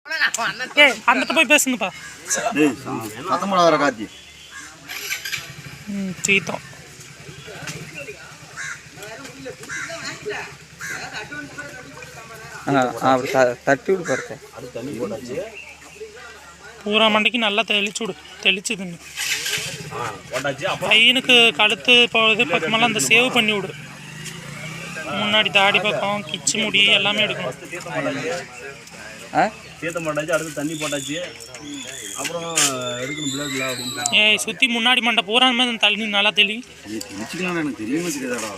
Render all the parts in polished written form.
அந்த போய் பேசுங்கப்பா. காத்தி சீத்தம் தட்டி விடு பாருங்க. பூரா மண்டைக்கு நல்லா தெளிச்சு விடு. தெளிச்சுதுங்க பையனுக்கு கழுத்து போகுது பக்கமெல்லாம் அந்த சேவ் பண்ணி விடு. முன்னாடி தாடி பக்கம் கிச்சு முடி எல்லாமே எடுக்கணும். தீர்த்த போட்டாச்சு, அடுத்து தண்ணி போட்டாச்சு, அப்புறம் எடுக்கணும் பிளேட்ல அப்படின்னு. ஏய் சுற்றி முன்னாடி மண்டை பூரா தள்ளி நல்லா தெளி. எனக்கு தெரியுமா தெரியாதாடா.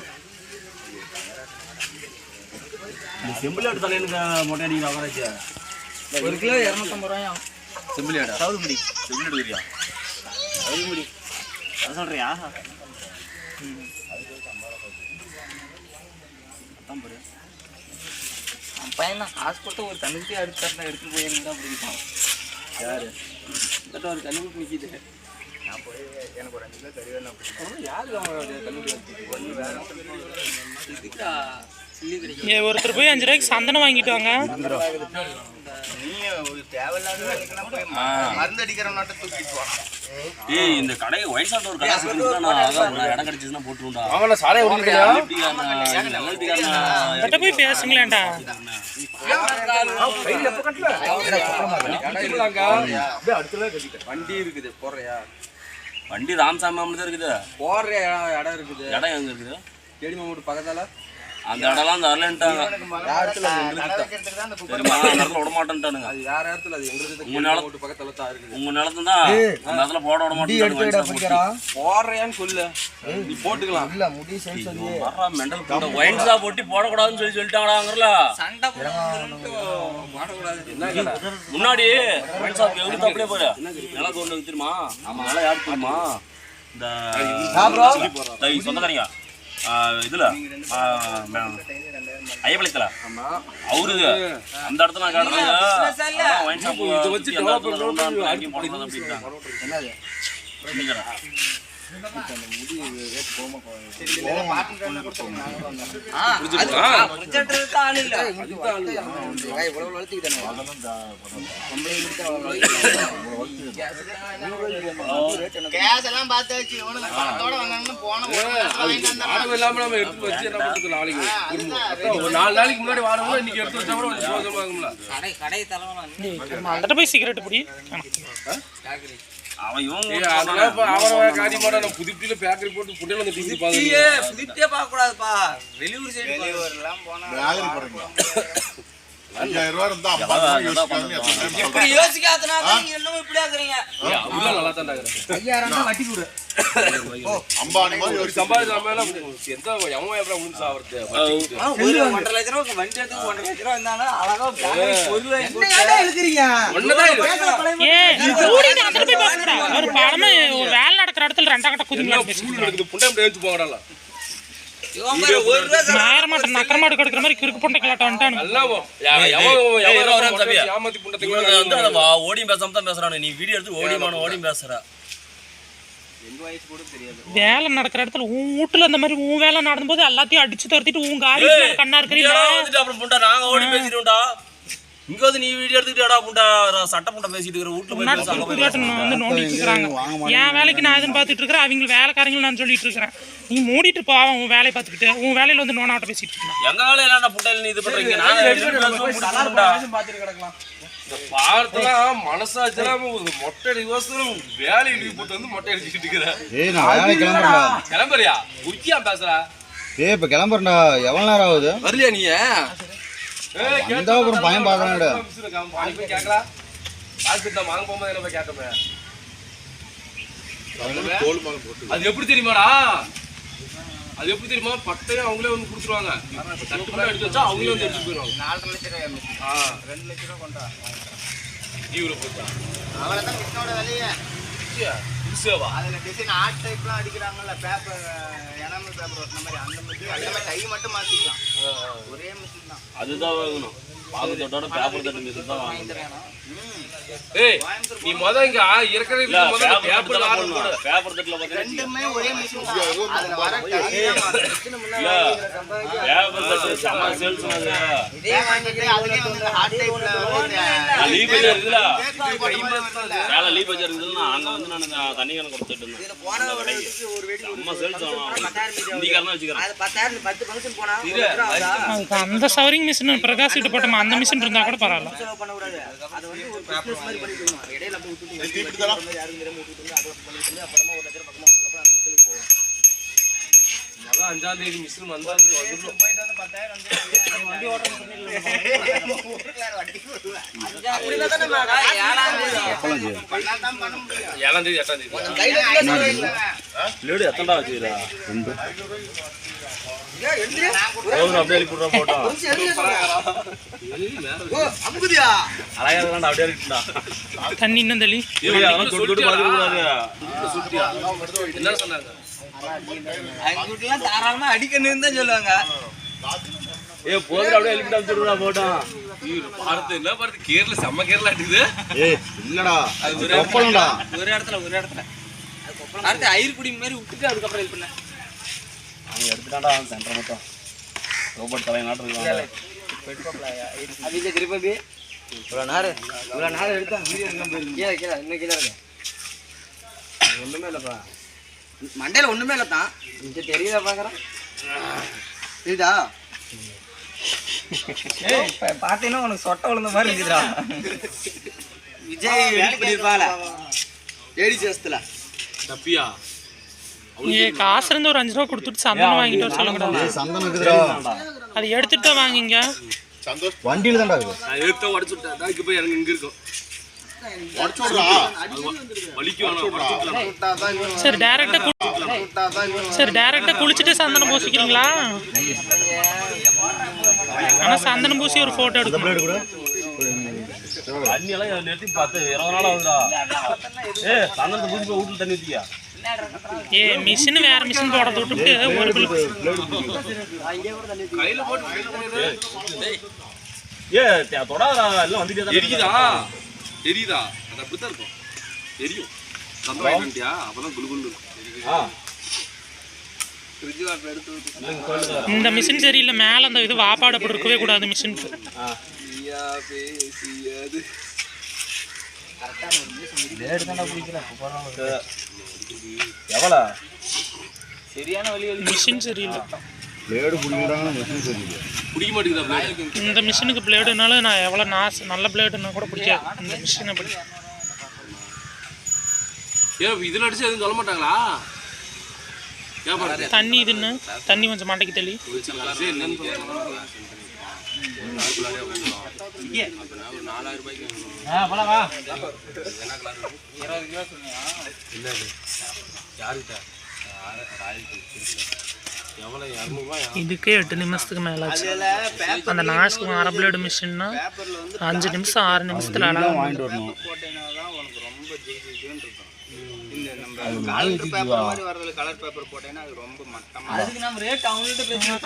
இந்த செம்பிளாடு தலையனுக்கு மொட்டை அடிக்கிற அவராச்சு 1 கிலோ 250 ரூபாயா? செம்பிளாடா சவுது முடி செம்பிளாடு தெரியா சவுது முடி அதை சொல்றியா? பையன் தான் காசு கொடுத்து ஒரு தண்ணிக்கு அடுத்து எடுத்துட்டு போயிருந்தா அப்படின்ட்டான். யாரு ஒரு தண்ணிக்கு நிற்கிது. நான் போய் எனக்கு ஒரு 5 கிலோ கறிவேணும். யாருக்கு அவங்க தண்ணி ஒன்று வேற இதுக்கா சில்லி கிடைக்கும். ஒருத்தர் போய் 5 ரூபாய்க்கு சந்தனம் வாங்கிட்டு வாங்க. மருந்து அடிக்கிறவனாட்ட தூக்கிட்டு போறான். ஏய் இந்த கடை ஒயின் ஷாப் ஒரு கடை இருக்குன்னா இடம் கிடைச்சதுன்னா போட்டுருண்டா. அவன சாலை ஓடிக்கலையா? கிட்ட போய் பேசுங்களேன்டா. வண்டி இருக்குது போறியா? வண்டி ராமசாமி மாமன் தான் இருக்குது. போற இடம் இருக்குது. இடம் எங்க இருக்குது? கேடி மாமூட்டு பக்கத்தால. அந்த இடம்லாம் அந்த வரலன்ட்டாங்க. விட மாட்டேன்ட்டானுங்க. அது யார் இடத்துல? அது எங்களுக்கு உங்க நிலத்து பக்கத்துல தான் இருக்குது. உங்க நிலத்து தான் அந்த இடத்துல போட விட மாட்டேன். போடுறியான்னு சொல்லு, நீ போட்டுக்கலாம். இல்ல முடி சொல்லி மெண்டல் ஒயின் ஷாப் ஒட்டி போடக்கூடாதுன்னு சொல்லிட்டாங்களாங்கறல. சண்டை போடக்கூடாது. முன்னாடி ஒயின் ஷாப் எவ்வளவு அப்படியே போற நிலத்து ஒண்ணு தெரியுமா? ஆமா நிலம் யாரு தெரியுமா? இந்த சொந்தக்காரங்க இதுல ஐயப்பளத்துல அவரு அந்த இடத்துல நான் கேட்டேன் ஒயின் ஷாப் இதை வச்சு அந்த போய் சிகரெட் பிடி. அவன் இவங்க புதுப்பில பேக்கரி போட்டு புட்டில வந்து டிசி புதுப்பியே பார்க்க கூடாதுப்பா. வெளியூர் சைடு எல்லாம் போனா 5000 ரூபாய் இருந்தா 50 இப்படி யோசிக்காதனால நீங்க என்னமோ இப்படி ஆக்குறீங்க. அவள நல்லா தான் ஆக்குறேன். 5000 வட்டி கொடு. அம்பானி மாதிரி ஒரு சம்பாதிச்சாமல எந்த எவன் எப்பற முடிஞ்சு ஆவறது. 1.5 லட்சம் ரூபாய் வண்டி எடுத்து 1.5 லட்சம் ரூபாய் இருந்தானே அழகா பொருளை என்னடா எழுதுறீங்க? ஒண்ணதான் கூடி நான் போய் பேசுறேன். ஒரு படமே ஒரு வேலை நடக்கிற இடத்துல ரெண்டா கட்ட குதிங்க நடக்குது. புண்டை எடுத்து போங்கடா. நக்கரமாடு கெடுக்கிற மாதிரி கிறுக்கு புண்டை கலாட்ட வந்துட்டானு. ஓடி பேசாம தான் பேசுறானு. நீ வீடியோ எடுத்து ஓடி பேசுற. வேலை நடக்கிற இடத்துல உன் வீட்டுல அந்த மாதிரி உன் வேலை நடந்தும்போது எல்லாத்தையும் அடிச்சு துரத்திட்டு உன் காரி கண்ணா இருக்கிறீங்க. நாங்க ஓடி பேசிட்டோம்டா. இங்க வந்து நீ வீடியோ எடுத்துக்கிட்டா புண்டா சட்டை புண்டை பேசிட்டு இருக்கிற வீட்டுல வந்து நோண்டிட்டு இருக்காங்க. என் வேலைக்கு நான் எதுன்னு பாத்துட்டு இருக்கிறேன், அவங்க வேலைக்காரங்களும் நான் சொல்லிட்டு இருக்கிறேன். நீ மூடிட்டு போ, உன் வேலையை பார்த்துக்கிட்டு உன் வேலையில வந்து நோனாட்ட பேசிட்டு இருக்கான். எங்க வேலை என்ன புண்டையில நீ இது பண்றீங்க? பார்த்தலாம் மனசாச்சலாம் மொட்டை யோசனம் வேலை லீவ் போட்டு வந்து மொட்டை அடிச்சுக்கிட்டு இருக்கிறேன். கிளம்புறியா? உக்கியா பேசுறா? இப்ப கிளம்புறா. எவ்வளவு நேரம் ஆகுது? வரலையா நீ? பயம் பாக்குறேன். வாங்க போகும்போது போய் கேட்டோமே. அது எப்படி தெரியுமாடா? அது எப்படி தெரியுமா? பட்டையும் அவங்களே வந்து கொடுத்துருவாங்க. எடுத்து வச்சா அவங்களே வந்து எடுத்து போயிடுவாங்க. 4.5 லட்சம் 2 லட்சம் ரூபா கொண்டா ஜீவரை போட்டா அவ்வளோதான் மிஷினோட விலையே. அதில் டிசைன் ஆர்ட் டைப்லாம் அடிக்கிறாங்கல்ல, பேப்பர் எனாமல் பேப்பர் ஒட்டின மாதிரி அந்த மிஷின் எல்லாமே கை மட்டும் மாற்றிக்கலாம். ஒரே மிஷின் தான். அதுதான் வாங்கணும். பாகத்தோட பேப்பர் தட்டு மிஷின் தான் வாங்கணும். ஏய் நீ முத இங்க இருக்கிறது முத பேப்பர் ஆர்டர் போடு. பேப்பர் தட்டுல பாத்தீங்கன்னா ரெண்டுமே ஒரே மிஷின் தான். அதுல வர பேப்பர் தட்டு சம சேல்ஸ் அது. இதே வாங்கிட்டு அதுலயே வந்து ஹார்ட் டைப்ல லீ பஜார் இருக்குல வந்து வேலை லீ பஜார் இருக்குதுன்னா அங்க வந்து நான் தண்ணி கணக்கு கொடுத்துட்டு இருந்தேன். இதுல போன வருஷத்துக்கு ஒரு வெடி சம சேல்ஸ் இந்திக்காரனா வச்சுக்கிறேன். அது 10,000 10 ஃபங்க்ஷன் போனா அதுக்கு அந்த சவரிங் மிஷின் பிரகாஷ் கிட்ட போட்டோமா அந்த மிஷின் இருந்தா கூட பரவாயில்ல. செலவு பண்ண கூடாது. அது வந்து ஒரு பிசினஸ் மாதிரி பண்ணிக்கணும். இடையில அப்படியே விட்டுட்டு மாதிரி யாரும் தெரியாம விட்டுட்டு அதை பண்ணிட்டு அப்புறமா 1 லட்சம் பக்கமா வந்ததுக்கு அப்புறம் அந்த மிஷினுக்கு போகும். முத 5ஆம் தேதி மிஷின் வந்தா வந்துரும். போயிட்டு வந்து 10,000 வந்து வண்டி ஓட்டணும் சொன்னீங்க. அப்படில தான மாடா 7ஆம் தேதி பண்ணாதான் பண்ண முடியும். 7ஆம் தேதி 8ஆம் தேதி கையில இல்ல லேடு எத்தனை வச்சுக்கிறா? 2 எழுந்திரு. அப்படியே எழுப்பிடுறா போட்டோம். அமுகுதியா அழகா இருக்காண்டா அப்படியே இருக்குடா. தண்ணி இன்னும் தள்ளி அதெல்லாம் தொட்டு பாத்துக்க கூடாது. என்ன சொன்னாங்க? அவங்கலாம் தாராளமா அடிக்கணும்னு தான் சொல்லுவாங்க. போதும் அப்படியே எழுப்பிட்டு வந்துடுறா போட்டோம். பாரத்து என்ன பாரத்து கேரள செம்ம கேரளா அடிக்குது. ஏய் இல்லடா அது கொப்பளம்டா. ஒரு இடத்துல அடுத்து ஐயர் குடி மாதிரி விட்டுட்டு அதுக்கப்புறம் இது பண்ண அவங்க எடுத்துட்டாண்டா சென்டர் மட்டும் ரோபோட் தலையை நாட்டுறாங்க. அபிஜே திருப்பி இவ்வளோ நாள் எடுத்தான் வீடியோ எடுக்காம போயிருக்கு. கீழே இன்னும் கீழே இருக்கு. ஒன்றுமே இல்லைப்பா மண்டையில் ஒன்றுமே இல்லை தான் இங்கே தெரியுதா பார்க்குறேன். இதுதா இப்போ பார்த்தீங்கன்னா உனக்கு சொட்டை விழுந்த மாதிரி இருக்குதுடா. விஜய் எடிட் பண்ணியிருப்பாங்களா ஏடி சேஸ்தில் தப்பியா காசு இருந்து ஒரு 5 ரூபா கொடுத்துட்டு சந்தனம் வாங்கிட்டு வர சொல்லக்கூடாது. சந்தனம் இருக்குதுடா. அது எடுத்துட்டு தான் வாங்கிங்க. வண்டியில தான்டா இருக்குது. நான் எடுத்த உடச்சு விட்டேன். இங்க போய் எனக்கு இங்க இருக்கும். உடச்சு விடுறா. வலிக்கு வேணாம். சரி டைரக்டா குளிச்சுட்டு சந்தனம் பூசிக்கிறீங்களா? ஆனா சந்தனம் பூசி ஒரு போட்டோ எடுக்கணும். பிளேடு கூட தண்ணி எல்லாம் நிறுத்தி 10-20 நாள் ஆகுதுடா. சந்தனத்தை பூசி போய் வீட்டுல தண்ணி ஊத்தியா? மிஷின் வேற மிஷின் போட விட்டுட்டு ஒரு கையில போட்டு தொடாதா எல்லாம் வந்துட்டே தான் எரியுதா எரியுதா? அது அப்படித்தான் இருக்கும். எரியும். சந்தனம் வாங்கிட்டியா? அப்பதான் குளு குளு இருக்கும். இந்த மிஷின் சரியில்லை. மேல அந்த இது வாப்பாடு அப்படி இருக்கவே கூடாது மிஷின். எவ்வளோ சரியான வழி மிஷின் சரியில்லை. பிளேடு புடிங்கடாங்க மிஷின் சரியில்லை. பிடிக்க மாட்டேங்குதா பிளேடு? இந்த மிஷினுக்கு பிளேடுனால நான் எவ்வளோ நல்ல பிளேடுன்னா கூட பிடிக்காது. இந்த மிஷின் அப்படி ஏன் இதுல அடிச்சு எதுவும் சொல்ல மாட்டாங்களா? ஏன் பாருங்க தண்ணி இதுன்னு தண்ணி கொஞ்சம் மண்டைக்கு தள்ளி என்னன்னு சொல்லுவாங்க. 4000 ரூபாய்க்கு இதுக்கே 8 நிமிஷத்துக்கு மேல ஆச்சு. அந்த நாசுக்கு அரை பிளேடு மிஷின்னா 5 நிமிஷம் 6 நிமிஷத்துல வாங்கிட்டு வரணும். கலர் பேப்பர் போட்டேன்னா அது ரொம்ப மட்டமா. அதுக்கு நம்ம ரேட் அவங்கள்ட்ட பேசணும்.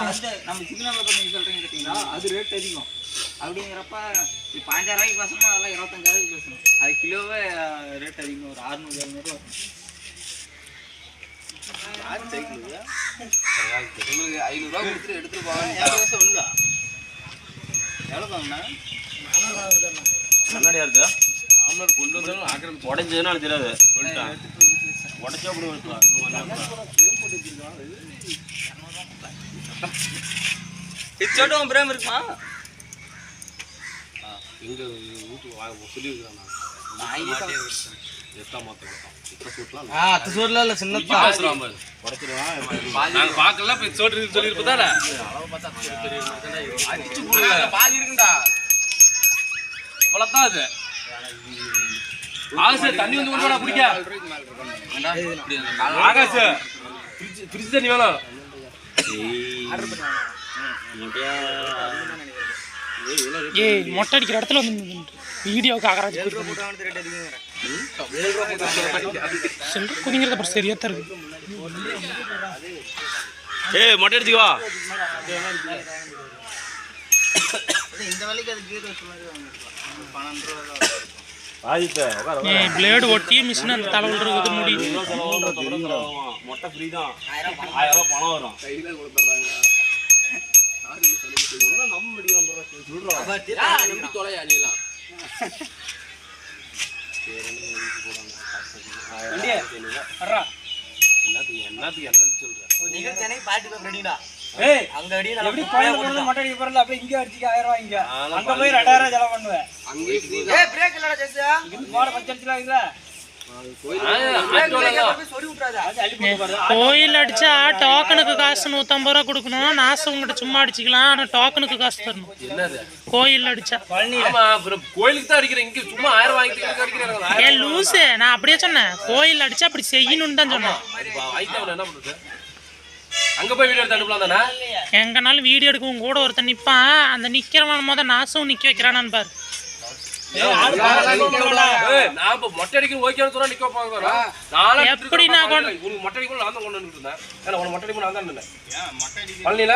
நம்ம சிக்னல் பண்ணி சொல்றீங்க கேட்டீங்களா? அது ரேட் அதிகம். அப்படிங்கிறப்ப 5000 ரூபாய்க்கு பேசணும், அதெல்லாம் 25,000 ரூபாய்க்கு பேசணும். அது கிலோவே ரேட் அதிகம். ஒரு 600-700 ரூபா. உங்களுக்கு 500 ரூபா கொடுத்துட்டு எடுத்துட்டு போவாங்க. ஒண்ணுதா எவ்வளோ பாங்கண்ணா? கண்ணாடியா இருக்கு. ராமநாடு கொண்டு வந்தாலும் ஆக்கிரமிச்சு உடைஞ்சதுன்னா எனக்கு தெரியாது. சொல்லிட்டேன் உடைச்சா அப்படி வைக்கலாம். இச்சோட்டும் பிரேம் இருக்குமா? எங்க வீட்டு சொல்லியிருக்காங்க. நாங்க பார்க்கல போய் சோட்டு சொல்லியிருப்பதால பாதி இருக்குண்டா. இவ்வளவுதான் அது. ஆகாசு தண்ணி வந்து கொண்டு குடிக்க. ஆகாசு ஃப்ரிட்ஜ் தண்ணி வேணும். மொட்டை அடிக்கிற இடத்துல வந்து வீடியோவுக்கு ஆகராஜ் சில்லற குதிங்கிறது அப்புறம் சரியா தான் இருக்கு. மொட்டை அடிச்சுக்கவா. இந்த வேலைக்கு அது 12 ரூபா பிளேடு ஒட்டி மிஷின் அந்த தலைவில் இருக்குது முடி. மொட்டை ஃப்ரீ தான். 1000 ரூபாய் பணம் வரும். எப்படி தொலையா நீலாம் என்னத்துக்கு சொல்ற அங்க அடி எப்படி கோயிலுக்கு மொட்டை அடிக்க போறல அப்படியே இங்க அடிச்சிக்க 1000 ரூபாய் இங்க அங்க போய் 2000 செலவு பண்ணுவேன் அங்கே ஏய் பிரேக் இல்லடா ஜெஸ்ஸா இங்க போற பஞ்சத்துல இல்ல கோயில் அடிச்சா டோக்கனுக்கு காசு 150 ரூபா கொடுக்கணும். நாசம் உங்ககிட்ட சும்மா அடிச்சுக்கலாம், ஆனா டோக்கனுக்கு காசு தரணும். கோயில் அடிச்சா கோயிலுக்கு தான் அடிக்கிறேன், இங்க சும்மா 1000 வாங்கிட்டு அடிக்கிறேன். ஏ லூசு, நான் அப்படியே சொன்னேன். கோயில் அடிச்சா அப்படி செய்யணும்னு தான் சொன்னேன். என்ன பண்றது? அங்க போய் வீடியோ எடுத்து அனுப்பலாம் தானே? எங்கனாலும் வீடியோ எடுக்கவும் கூட ஒருத்தன் நிப்பான். அந்த நிக்கிறவன் மொதல் நாசம் நிக்க வைக்கிறானான்னு பாரு. நான் மொட்டை அடிக்க ஓகே சொன்னா நிக்க வைப்பாங்க. எப்படி நான் மொட்டை அடிக்கும் நான் தான் கொண்டு வந்துட்டு இருந்தேன். உன மொட்டை அடிக்கும் நான் தான் இருந்தேன். பழனில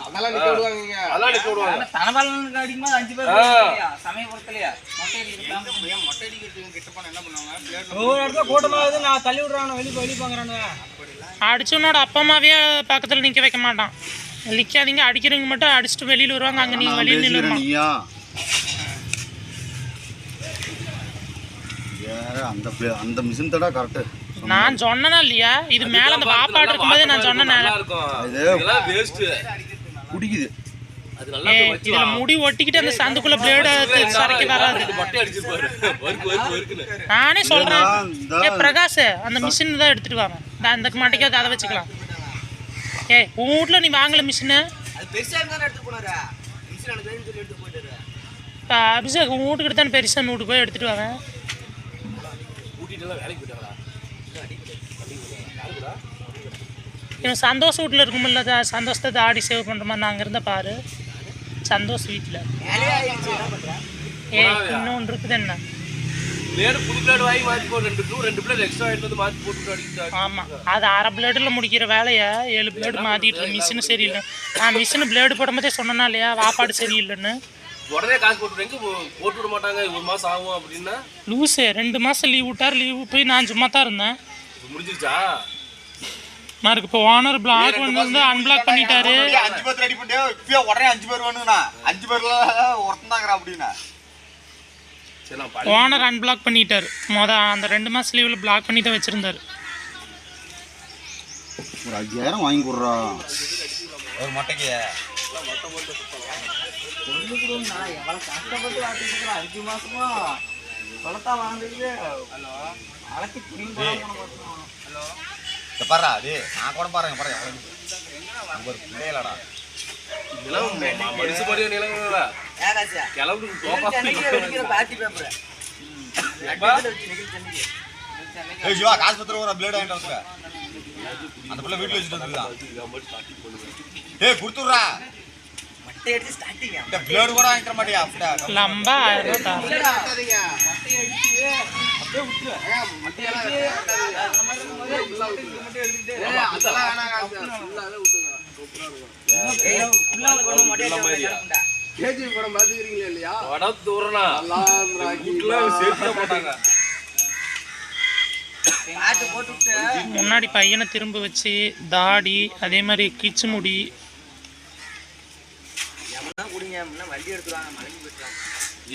அதெல்லாம் நிக்க விடுவாங்க. அதெல்லாம் நிக்க விடுவாங்க. தனபாலனுக்கு அடிக்கும்போது 5 பேர் போறியா சமயபுரத்துலயா மொட்டை அடிக்கிறதுக்கு கிட்ட போனா என்ன பண்ணுவாங்க? ஒரு இடத்துல கூட்டமாவது நான் தள்ளி விடுறானே வெளிய போங்கறானே. அடிச்சவனோட அப்பா அம்மாவே பக்கத்துல நிக்க வைக்க மாட்டான். நிக்காதீங்க, அடிக்கிறவங்க மட்டும் அடிச்சுட்டு வெளியில வருவாங்க. அங்க நீங்க வெளியில நில்லுமா. அந்த மிஷின் தடா கரெக்ட். நான் சொன்னனா இல்லையா? இது மேல அந்த வாப்பாடு இருக்கும்போது நான் சொன்னேன். இதெல்லாம் வேஸ்ட். குடிக்குது. அது நல்லா இதுல முடி ஒட்டிக்கிட்டு அந்த சந்துக்குள்ள பிளேட் சரைக்கு வராது. மொட்டை அடிச்சு பாரு. வர்க்குன்னு. நானே சொல்றேன். ஏ பிரகாஷ், அந்த மிஷின் தான் எடுத்துட்டு வாங்க. அந்த மாட்டிக்காவது அதை வச்சுக்கலாம். ஏய் உன் வீட்ல நீ வாங்கல மிஷின்? அது பெருசா இருந்தா எடுத்து போனாரா? மிஷின் எனக்கு வேணும்னு சொல்லி எடுத்து போயிட்டாரு. அபிஷேக் உன் வீட்டுக்கு தான் பெருசா வீட்டுக்கு போய் எடுத்துட்டு வாங்க. கூட்டிட்டுலாம் வேலைக்கு போயிட்டாங்களா? இவன் சந்தோஷ் வீட்டில் இருக்குமில்ல, சந்தோஷத்தை தாடி சேவ் பண்ணுற மாதிரி நாங்கள் இருந்தால் பாரு. சந்தோஷ் வீட்டில் இன்னொன்று இருக்குது. என்ன பிளேடு புது பிளேடு வாங்கி மாற்றி போட்டு 2 பிளேடு எக்ஸ்ட்ரா எடுத்து வந்து மாற்றி போட்டு அடிக்கிட்டாங்க. ஆமாம், அது அரை பிளேடில் முடிக்கிற வேலையை 7 பிளேடு மாற்றிட்டு மிஷினு சரியில்லை. நான் மிஷினு பிளேடு போடும்போதே சொன்னேன்னா இல்லையா வாப்பாடு சரியில்லைன்னு. உடனே காசு போட்டு எங்கே போட்டு விட மாட்டாங்க. 1 மாதம் ஆகும் அப்படின்னா லூஸு 2 மாதம் லீவ் விட்டார். லீவ் போய் நான் சும்மா தான் இருந்தேன். முடிஞ்சிருச்சா? மார்க்கு இப்போ ஓனர் பிளாக் வந்து அன்பிளாக் பண்ணிட்டாரு. 5 பேர் ரெடி பண்ணிட்டே இப்பயே உடனே 5 பேர் வேணும்னா 5 பேர்ல ஒருத்தன் தாங்கற அப்படினா சரி நான் ஓனர் அன்பிளாக் பண்ணிட்டாரு. அந்த 2 மாசம் லீவ்ல பிளாக் பண்ணி தான் வச்சிருந்தாரு. ஒரு 5000 வாங்கி குடுறா ஒரு மட்டைக்கு. சொல்லுக்குறோம்னா எவ்வளவு கஷ்டப்பட்டு வாட்டிட்டு இருக்கறேன் 5 மாசமா பழத்தா வாங்குறது. ஹலோ அலக்கி புடிங்க போறோம். ஹலோ இத பாறா டேய் நான் கூட பாருங்க எவ்வளவு ஒரு பிள்ளைலடா. இதெல்லாம் மனுஷ மாதிரியே நிலங்கடா. ஏகாசியா கிளம்பு தோப்பா சென்னைக்கு அடிக்கிற பாட்டி பேப்பர். ஏய் ஜீவா காசு பத்திர ஒரு பிளேட் வாங்கிட்டு வந்துங்க. அந்த புள்ள வீட்ல வச்சிட்டு வந்துடா. ஏய் குடுத்துறா. மட்டை அடிச்சு ஸ்டார்டிங். இந்த பிளேட் கூட வாங்கிற மாட்டியா அப்படா. லம்பா 1000 ரூபாய் தான். மட்டை அடிச்சு அப்படியே விட்டுரு. மட்டை அடிச்சு நம்ம முதல்ல மட்டை எடுத்துட்டே. அதெல்லாம் வேணாம் காசு. ஃபுல்லாவே விட்டுங்க. ஃபுல்லால கொண்டு மட்டை அடிச்சு கேஜி படம் பாத்துக்கிறீங்களா இல்லையா? படம் தூறனா எல்லாம் சேர்த்து போட்டாங்க. ஆட்டு போட்டுட்டு முன்னாடி பையனை திரும்ப வச்சு தாடி அதே மாதிரி கிச்சு முடி. எம்னா குடிங்க முன்ன வண்டி எடுத்துறாங்க மலைக்கு போய்ட்டாங்க.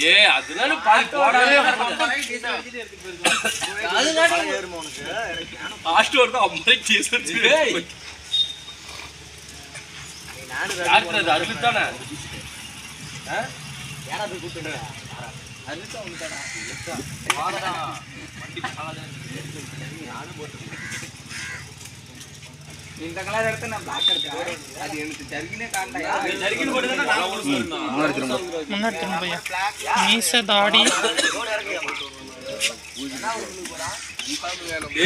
ஏ அதனால பாதி போடவே அதுதான் ஏறுமா உனக்கு? பாஸ்ட் வரது 50 கேஸ் இருக்கு. நானு டாக்டர் அது தானே. யாரா போய் கூப்பிட்டுடா. அதுக்கு வந்துடா. வாடா வண்டி பகால நானு போட்டு. இந்த கலர் எடுத்து நான் பிளாக் எடுத்தேன். அது எனக்கு ஜர்கினே காண்டா. ஜர்கின் போட்டு தான் நான் ஒரு சொல்லணும். முன்னாடி திரும்ப பையன் மீச தாடி.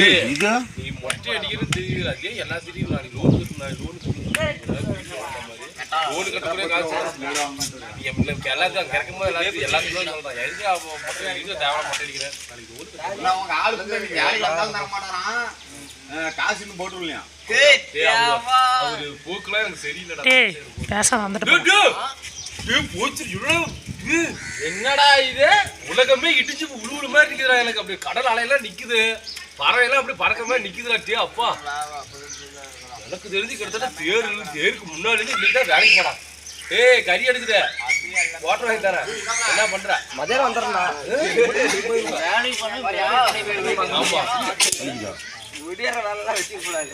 ஏய் இது நீ மொட்டை அடிக்கிறது தெரியல. அதே எல்லா தெரியும். நான் லோன் கட்டக்கூடிய காசு எல்லாத்தையும் கிடைக்கும்போது எல்லாத்தையும் சொல்றேன். எதுக்கு மொட்டை அடிக்கிறது தேவை மொட்டை அடிக்கிறேன். அவங்க ஆளு வந்து வேலைக்கு வந்தாலும் தர மாட்டாராம். காசு இன்னும் போட்டுருலையா? அவரு போக்குலாம் எனக்கு சரியில்லடா. டேய் பேச வந்துட்டு போச்சு இவ்வளவு என்னடா இது உலகமே இடிச்சு உழுவுற மாதிரி நிக்குதுடா எனக்கு. அப்படியே கடல் அலையெல்லாம் நிக்குது, பறவையெல்லாம் அப்படி பறக்கிற மாதிரி நிக்குதுடா. டே அப்பா, எனக்கு தெரிஞ்சு கிட்டத்தட்ட தேருக்கு முன்னாடி இருந்து இன்னைக்கு தான் வேலைக்கு போறான். ஏய் கறி எடுக்குது, வாட்டர் வாங்கி தரேன். என்ன பண்ற? மதியானம் வந்துடுறா. ஆமா, விடியற வேலைலாம் வச்சுக்க கூடாது.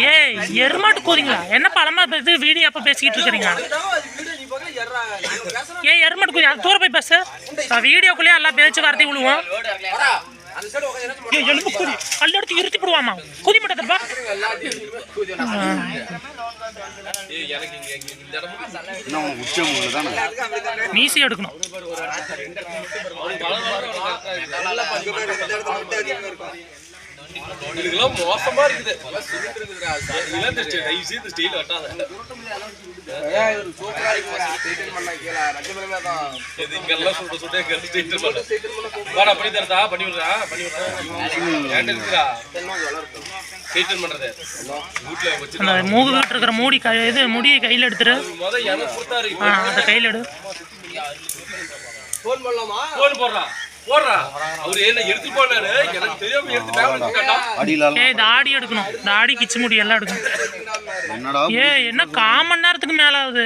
ஏய் எருமாட்டு கோதிங்களா? என்ன பழமா வீடியோ அப்ப பேசிக்கிட்டு இருக்கிறீங்க? ஏன் எருமாட்டு கோதி? அது தூர போய் பேச. வீடியோக்குள்ளேயே எல்லாம் பேச்சு வார்த்தை விழுவோம். எலும்பு கோதி கல் எடுத்து இருத்தி போடுவாமா? கோதி மாட்டேப்பா. மீசி எடுக்கணும். இதுக்கெல்லாம் மோசமா இருக்குது. மூக்கு கிட்ட இருக்கிற மூடி இது முடியை கையில எடுத்துரு. அந்த கையில எடு. போடுறா அவரு என்ன எடுத்து போனாரு, எனக்கு தெரியாம எடுத்து. ஏய் தாடி எடுக்கணும். தாடி கிச்சு முடி எல்லாம் எடுக்கணும். ஏய் என்ன 1/4 மணி நேரத்துக்கு மேல ஆகுது.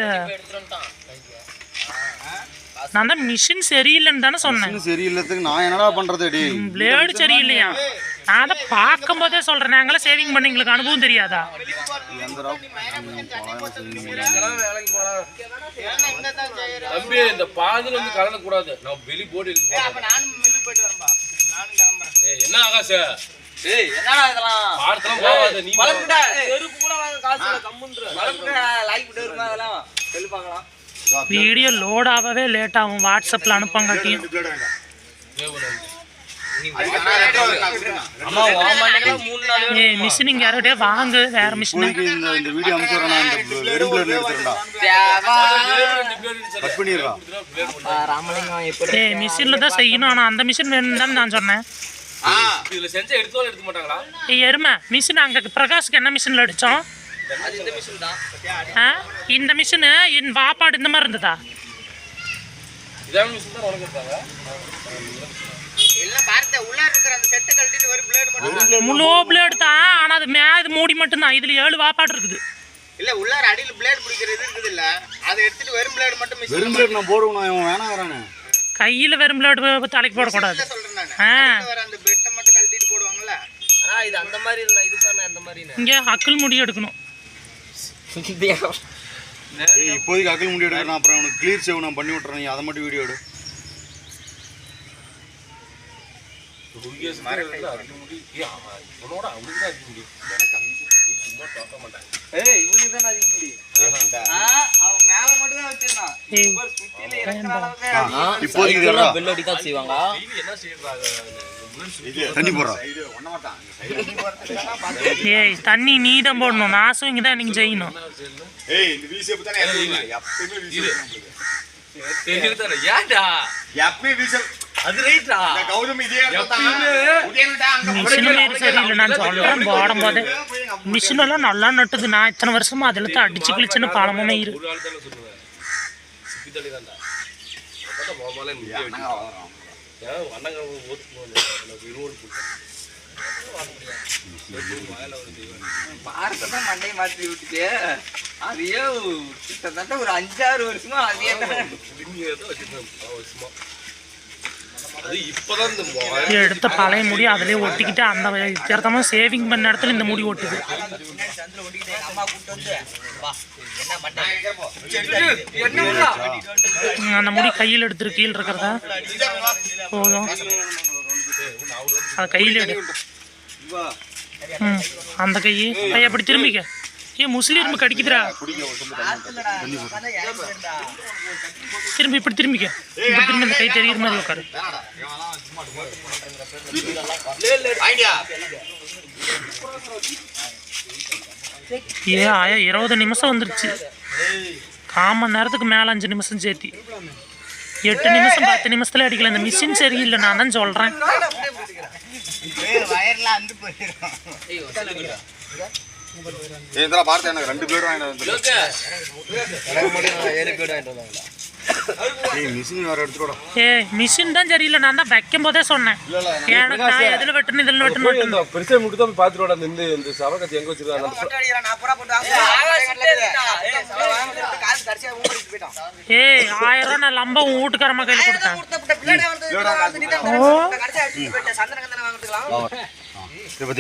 நான் தான் மிஷின் சரியில்லைன்னு தானே சொன்னேன். சரியில்லத்துக்கு நான் என்னடா பண்றது? பிளேடு சரியில்லையா? நான் அதை பார்க்கும் போதே சொல்றேன். நாங்களே சேவிங் பண்ண எங்களுக்கு அனுபவம் தெரியாதா? தம்பி இந்த பாதில வந்து கலந்த கூடாது. நான் வெளி போட்டு என்ன ஆகாஷ்? ஏய் என்னடா இதெல்லாம்? பார்த்தலாம் போகாத நீ. வளர்க்குடா செருப்பு கூட வாங்க காசு இல்ல கம்முன்ற. வளர்க்குடா லைக் விட்டு வருமா அதெல்லாம்? சொல்லி பார்க்கலாம். வீடியோ லோட் ஆகவே லேட் ஆகும். வாட்ஸ்அப்ல அனுப்பங்காட்டியும். அம்மா வாமானேல 3 நாள் ஏய் மிஷின் இங்க யாரோடே வாங்கு. வேற மிஷின் இந்த வீடியோ அனுப்புறேன். நான் இந்த வெறும்புல எடுத்துறேன்டா. கட் பண்ணிடுறா. ராமலிங்கம் எப்படி? ஏய் மிஷின்ல தான் செய்யணும். ஆனா அந்த மிஷின் வேணும்னு தான் நான் சொன்னேன். இதுல செஞ்சா எடுத்துவால எடுக்க மாட்டாங்களா? ஏய் எருமை மிஷின் அங்க பிரகாஷ்க்கு என்ன மிஷின்ல அடிச்சோம்? அது இந்த மிஷின் தான். இந்த மிஷின் என் வாப்பாடு இந்த மாதிரி இருந்ததா? இதான் மிஷின் தான் உனக்கு இருக்காங்க. எல்லாம் பார்த்த உள்ள இருக்கிற அந்த செட்டை கழட்டிட்டு ஒரு பிளேட் மட்டும். முழு பிளேடு தான். ஆனா அது மேது மூடி மட்டும் தான். இதுல 7 வாப்பாடு இருக்குது. இல்ல உள்ளார அடியில பிளேட் பிடிக்கிறது இருக்குது இல்ல, அதை எடுத்துட்டு வெறும் பிளேட் மட்டும் மிஷின். வெறும் பிளேட் நான் போடுவேன். நான் வேணாங்கறானே. கையில வெறும் பிளேடு தலைக்கு போட கூடாது. சொல்றேன் நான். வர அந்த பெட்டை மட்டும் கழட்டிட்டு போடுவாங்கல. இது அந்த மாதிரி இல்ல, இது பாருங்க அந்த மாதிரினே. இங்க அக்கல் முடி எடுக்கணும். ஏய் இப்போதைக்கு அக்கல் முடி எடுக்கறேன். அப்புறம் உனக்கு கிளியர் சேவ் நான் பண்ணி விட்டுறேன். நீ அத மட்டும் வீடியோ எடு. குடியஸ் மாரேல அது முடி. ஏய் ஆமா இவனோட அவனுக்கு தான் முடி. எனக்கு சும்மா பார்க்க மாட்டாங்க. ஏய் இவனுக்கு தான் அதிக முடி. அவன் மேல மட்டும் தான் வச்சிருந்தான். இப்ப சுத்தில இறக்குற அளவுக்கு இப்போதைக்கு இதெல்லாம் பெல் அடி தான் செய்வாங்க. டெய்லி என்ன செய்யறாங்க? தண்ணி போடுறா. ஏய் தண்ணி நீ தான் போடணும். நாசும் இங்க தான் நீங்க செய்யணும். ஏய் இந்த வீசே பத்தானே எப்பவுமே வீசே தெரியுதா? ஏன்டா எப்பவுமே வீசே அது ரைட்டா? இந்த கௌதம் இதே பார்த்தா உதயன்டா அங்க மிஷின் வேறு சரியில்லை. நான் சொல்றேன் போடும் போது மிஷின் எல்லாம் நல்லா நட்டுது. நான் இத்தனை வருஷமா அதுல தான் அடிச்சு கிழிச்சுன்னு பழமுமே இரு. ஒரு ஆள் தான சொல்லுவேன். சிப்பி தள்ளி தான்டா. அப்பதான் மாமால முட்டிய வெட்டி. ஏன் அண்ணங்க ஓத்து போனே. எனக்கு இருவோல் போட்டு. பார்க்க தான் மண்டையை மாற்றி விட்டுட்டு அதையே கிட்டத்தட்ட ஒரு 5-6 வருஷமா அதே அது இப்பதான் இந்த எடுத்த பழைய முடி அதிலே ஒட்டிக்கிட்டு அந்த வித்தியாசமா சேவிங் பண்ண இடத்துல இந்த முடி ஒட்டுது. அந்த முடி கையில் எடுத்துரு. கீழே இருக்கிறதா போதும். அதை கையில் எடு. அந்த கையை அப்படி திரும்பிக்க. ஏன் முஸ்லீம் இரும்பு கடிக்குதுரா? திரும்பி இப்படி திரும்பிக்க. இப்படி திரும்பி இந்த கை தெரியுற மாதிரி உட்காரு. ஏன் ஆயா 20 நிமிஷம் வந்துருச்சு. 1/4 மணி நேரத்துக்கு மேலே 5 நிமிஷம் சேர்த்தி 8 நிமிஷம் 10 நிமிஷத்துல அடிக்கல. இந்த மிஷின் சரியில்லை. நான் தான் சொல்றேன். இதெல்லாம் பார்த்து எனக்கு 2 பிளேடு வாங்கிட்டு வந்து மிஷின் வேற எடுத்துக்கூட மிஷின் தான் சரியில்லை. நான் தான் வைக்கும் போதே சொன்னேன் எனக்கு நான் எதில் வெட்டணும் இதில் வெட்டணும். பெருசாக மட்டும் தான் பார்த்துட்டு வாடா. இந்த சவக்கத்தை எங்கே வச்சிருக்காங்க? ஏய் 1000 ரூபா நான் லம்ப உன் வீட்டுக்காரம்மா கையில் கொடுத்தேன். இதை பத்தி